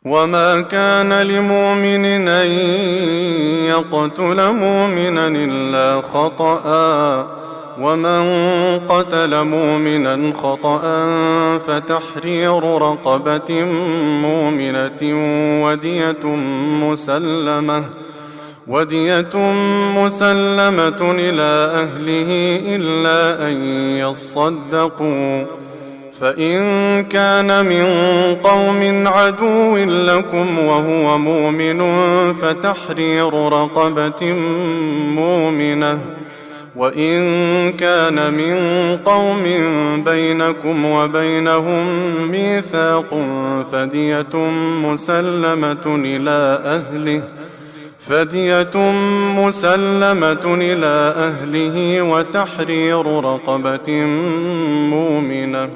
وما كان لمؤمن أن يقتل مؤمنا إلا خطأ، ومن قتل مؤمنا خطأ فتحرير رقبة مؤمنة ودية مسلمة إلى أهله إلا أن يصدقوا، فإن كان من قوم عدو لكم وهو مؤمن فتحرير رقبة مؤمنة، وإن كان من قوم بينكم وبينهم ميثاق فدية مسلمة إلى أهله وتحرير رقبة مؤمنة.